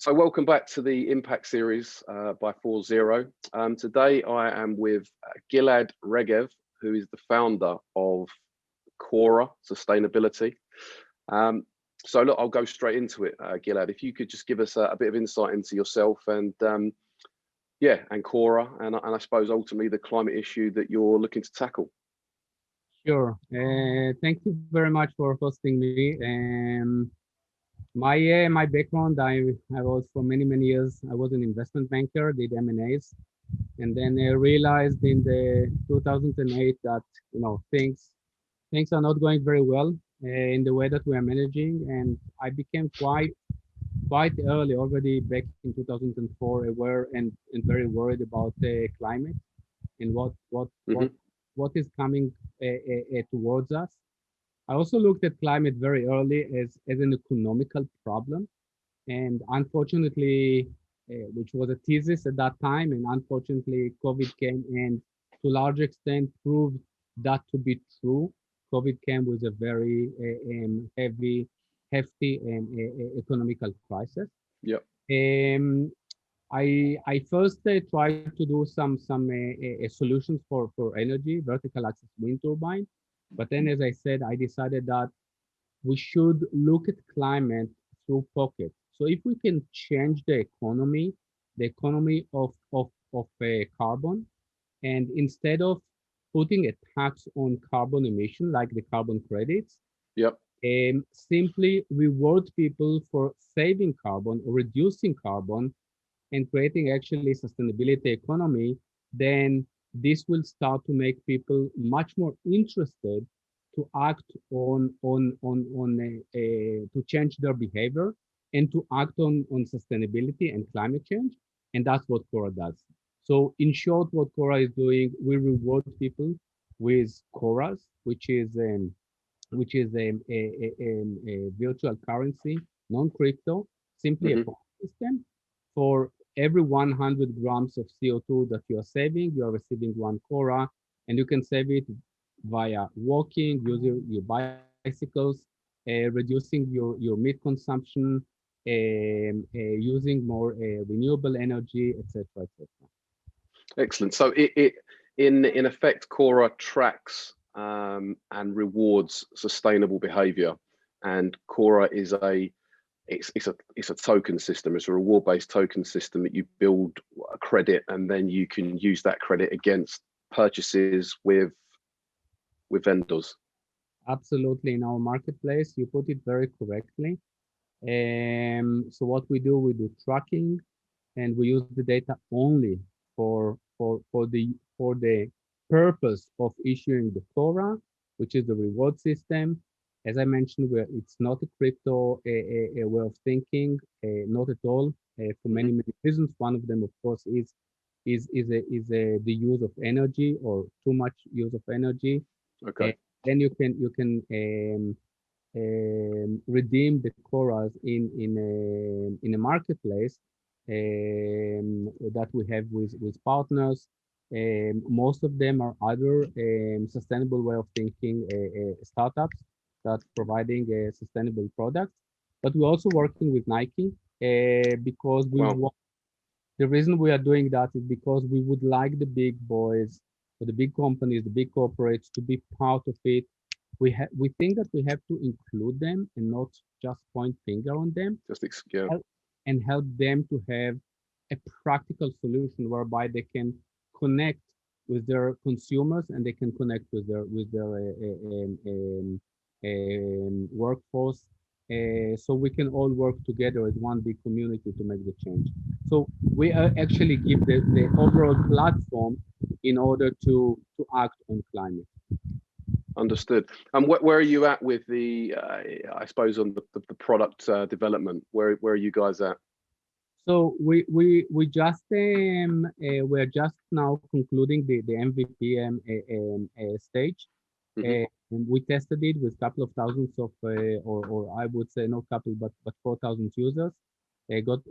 So welcome back to the Impact Series by 4.0. Today I am with Gilad Regev, who is the founder of Kora Sustainability. So look, I'll go straight into it, Gilad. If you could just give us a bit of insight into yourself and and Kora, and I suppose ultimately the climate issue that you're looking to tackle. Sure. Thank you very much for hosting me. My background, I was for many years, I was an investment banker, did M&As, and then I realized in the 2008 that things are not going very well in the way that we are managing, and I became quite early, already back in 2004, aware and very worried about the climate and what is coming towards us. I also looked at climate very early as an economical problem. And unfortunately, which was a thesis at that time, and unfortunately, COVID came and to a large extent proved that to be true. COVID came with a very hefty economical crisis. Yeah. I first tried to do some solutions for energy, vertical axis wind turbine. But then, as I said, I decided that we should look at climate through pockets. So if we can change the economy of carbon, and instead of putting a tax on carbon emission like the carbon credits, yep, simply reward people for saving carbon or reducing carbon and creating actually sustainability economy, then this will start to make people much more interested to act to change their behavior and to act on sustainability and climate change. And that's what Kora does. So in short, what Kora is doing, we reward people with Koras, which is a virtual currency, non-crypto, simply a system. For every 100 grams of CO2 that you are saving, you are receiving 1 Kora, and you can save it via walking, using your bicycles, reducing your meat consumption, using more renewable energy, etc., etc. Excellent. So it in effect, Kora tracks and rewards sustainable behavior, and Kora is it's a token system. It's a reward-based token system that you build a credit, and then you can use that credit against purchases with vendors. Absolutely. In our marketplace, you put it very correctly. So what we do tracking, and we use the data only for the purpose of issuing the Kora, which is the reward system. As I mentioned, it's not a crypto a way of thinking, not at all, for many reasons. One of them, of course, is the use of energy, or too much use of energy. Okay. Then you can redeem the Koras in a marketplace that we have with partners. Most of them are other sustainable way of thinking startups that's providing a sustainable product. But we're also working with Nike because the reason we are doing that is because we would like the big boys, or the big companies, the big corporates, to be part of it. We think that we have to include them and not just point finger on them, and help them to have a practical solution whereby they can connect with their consumers, and they can connect with their workforce, so we can all work together as one big community to make the change. So we actually give the overall platform in order to act on climate. Understood. And where are you at with the, I suppose, on the product development? Where are you guys at? So we're just now concluding the MVP stage. And we tested it with a couple of thousands of, or I would say not couple, but 4,000 users.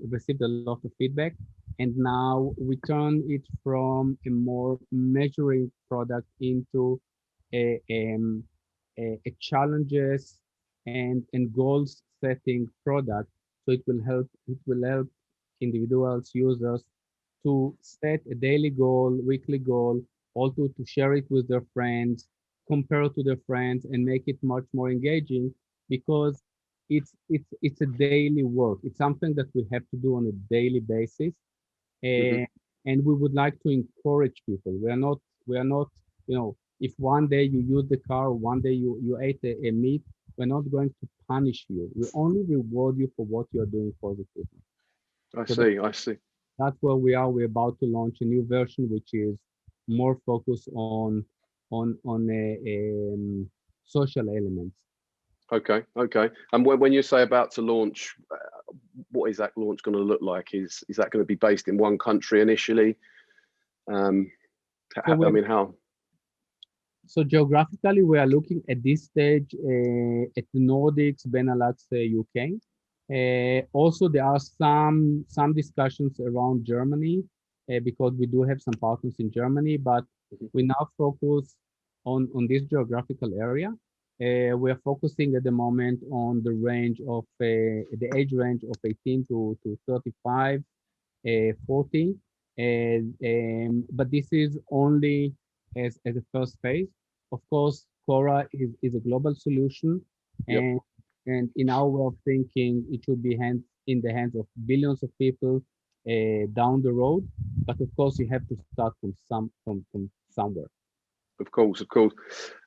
Received a lot of feedback, and now we turn it from a more measuring product into a challenges and goals setting product. So it will help individuals, users, to set a daily goal, weekly goal, also to share it with their friends, compare it to their friends, and make it much more engaging because it's a daily work. It's something that we have to do on a daily basis, Hmm. and we would like to encourage people. We are not, if one day you use the car, or one day you ate a meat, we're not going to punish you. We only reward you for what you're doing positively. I So see. I see. that's where we are. We're about to launch a new version, which is more focused on social elements. Okay. Okay. And when you say about to launch, what is that launch going to look like? Is that going to be based in one country initially? Um, So I we're mean, how? so geographically, we are looking at this stage at the Nordics, Benelux, UK. Also, there are some discussions around Germany because we do have some partners in Germany, but Mhm. we now focus on this geographical area. We are focusing at the moment on the age range of 18 to 35, 40, and but this is only as a first phase. Of course, Kora is a global solution, Yep. and in our way of thinking, it should be in the hands of billions of people down the road. But of course, you have to start from somewhere. Of course. Of course.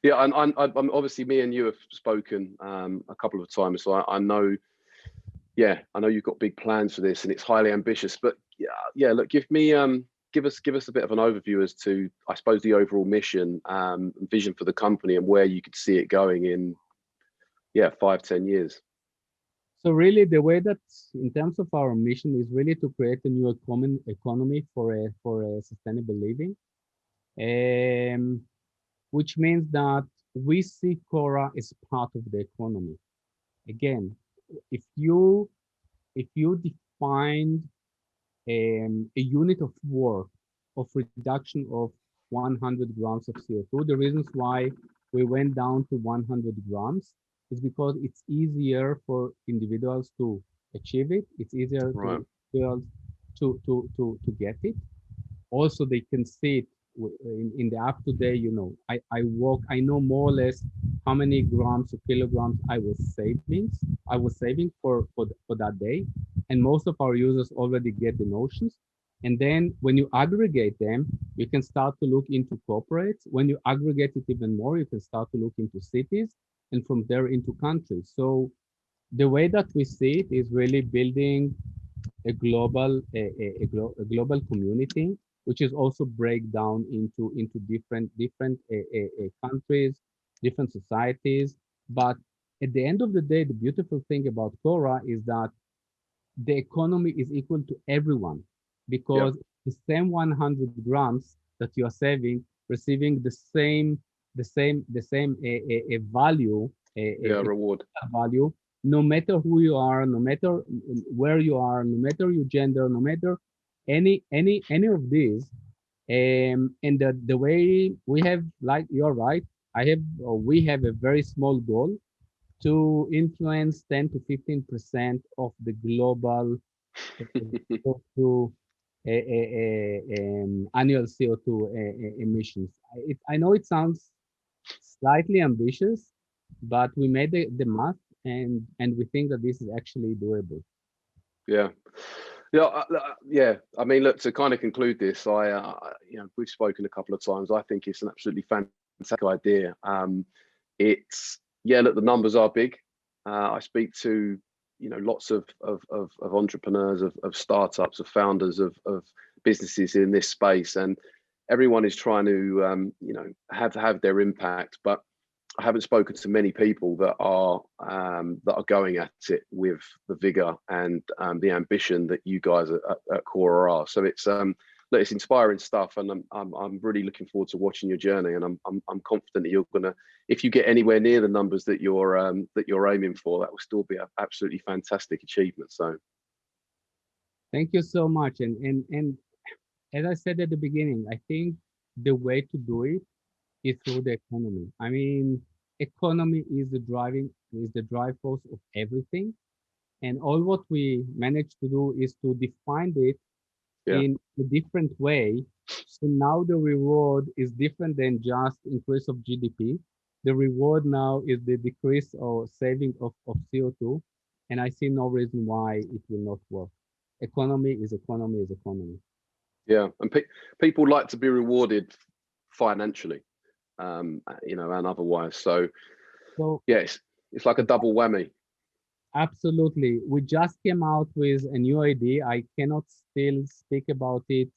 Yeah. And I'm obviously me and you have spoken a couple of times, so I know. Yeah, I know you've got big plans for this, and it's highly ambitious. But yeah, yeah. Look, give us a bit of an overview as to, I suppose, the overall mission, vision for the company, and where you could see it going in, yeah, 5, 10 years. So really, the way that in terms of our mission is really to create a new economy for a sustainable living. Um, which means that we see Quora as part of the economy. Again, if you define a unit of work of reduction of 100 grams of CO2, the reasons why we went down to 100 grams is because it's easier for individuals to achieve it. It's easier Right. to individuals to get it. Also they can see it in the app today. I know more or less how many grams or kilograms I was saving for that day, and most of our users already get the notions. And then when you aggregate them, you can start to look into corporates. When you aggregate it even more, you can start to look into cities, and from there into countries. So the way that we see it is really building a global community, which is also break down into different countries, different societies. But at the end of the day, the beautiful thing about Quora is that the economy is equal to everyone Yeah. because the same 100 grams that you are saving, receiving the same value, Yeah. Reward. value, no matter who you are, no matter where you are, no matter your gender, no matter any of these. And the way we have, like you're right, we have a very small goal to influence 10 to 15% of the global CO2 annual CO2 emissions. I know it sounds slightly ambitious, but we made the math, and we think that this is actually doable. Yeah. Yeah, yeah. I mean, look, to kind of conclude this, we've spoken a couple of times. I think it's an absolutely fantastic idea. It's Yeah. Look, the numbers are big. I speak to lots of entrepreneurs, of startups, of founders of businesses in this space, and everyone is trying to have their impact, but I haven't spoken to many people that are going at it with the vigor and the ambition that you guys at Kora are. So look, it's inspiring stuff, and I'm really looking forward to watching your journey. And I'm confident that you're gonna, if you get anywhere near the numbers that you're aiming for, that will still be an absolutely fantastic achievement. So Thank you so much. And as I said at the beginning, I think the way to do it is through the economy. I mean, economy is the drive force of everything. And all what we managed to do is to define it Yeah. in a different way. So now the reward is different than just increase of GDP. The reward now is the decrease or saving of CO2. And I see no reason why it will not work. Economy is economy is economy. Yeah. And people like to be rewarded financially, and otherwise. So So yeah, it's like a double whammy. absolutely. We just came out with a new idea. I cannot still speak about it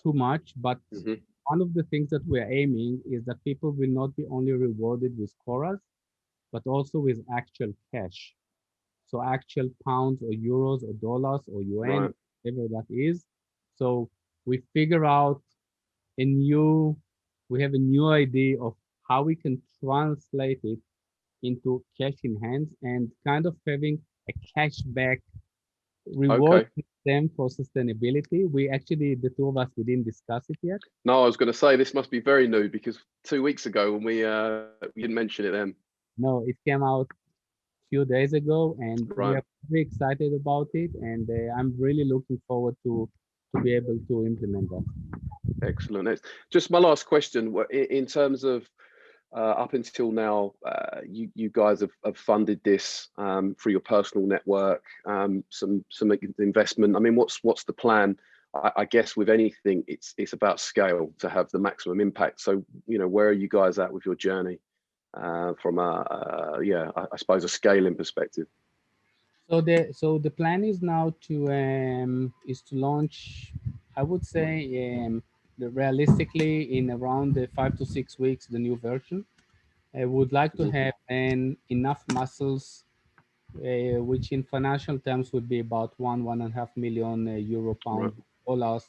too much, but Hmm. one of the things that we're aiming is that people will not be only rewarded with Koras, but also with actual cash. So actual pounds or euros or dollars or Right. UN, whatever that is. So we figure out a new, we have a new idea of how we can translate it into cash in hands and kind of having a cashback reward Okay. them for sustainability. We actually, the two of us, we didn't discuss it yet. No, I was going to say this must be very new because 2 weeks ago when we didn't mention it then. No, it came out few days ago, and we Right. are very excited about it. And I'm really looking forward to be able to implement that. Excellent. Just my last question. In terms of up until now, you guys have funded this through your personal network, some investment. I mean, what's the plan? I guess with anything, it's about scale to have the maximum impact. So, where are you guys at with your journey from I suppose a scaling perspective? So the plan is now to launch. I would say realistically in around the 5 to 6 weeks the new version. I would like to Mhm. have enough muscles, which in financial terms would be about 1.5 million euro, Right. pound, dollars,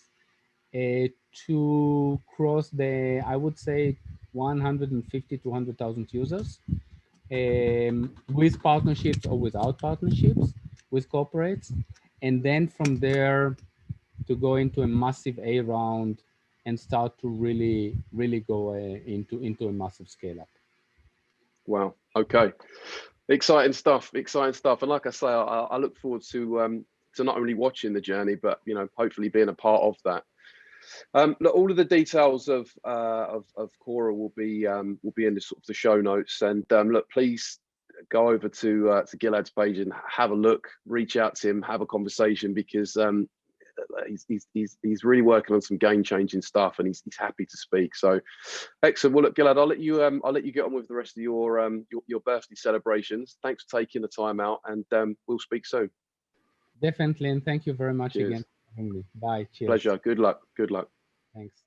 to cross the, I would say, 150 to 100,000 users, with partnerships or without partnerships, with corporates, and then from there to go into a massive A round and start to really go into a massive scale up. Wow. Okay. Exciting stuff. Exciting stuff. And like I say, I look forward to not only watching the journey, but hopefully being a part of that. Look, all of the details of Kora will be in the sort of the show notes. And look, please go over to Gilad's page and have a look. Reach out to him, have a conversation because he's really working on some game-changing stuff, and he's happy to speak. So excellent. Well, look, Gilad, I'll let you get on with the rest of your birthday celebrations. Thanks for taking the time out, and we'll speak soon. Definitely, and thank you very much again Cheers. for having me. Bye. Cheers. Pleasure. Good luck. Good luck. Thanks.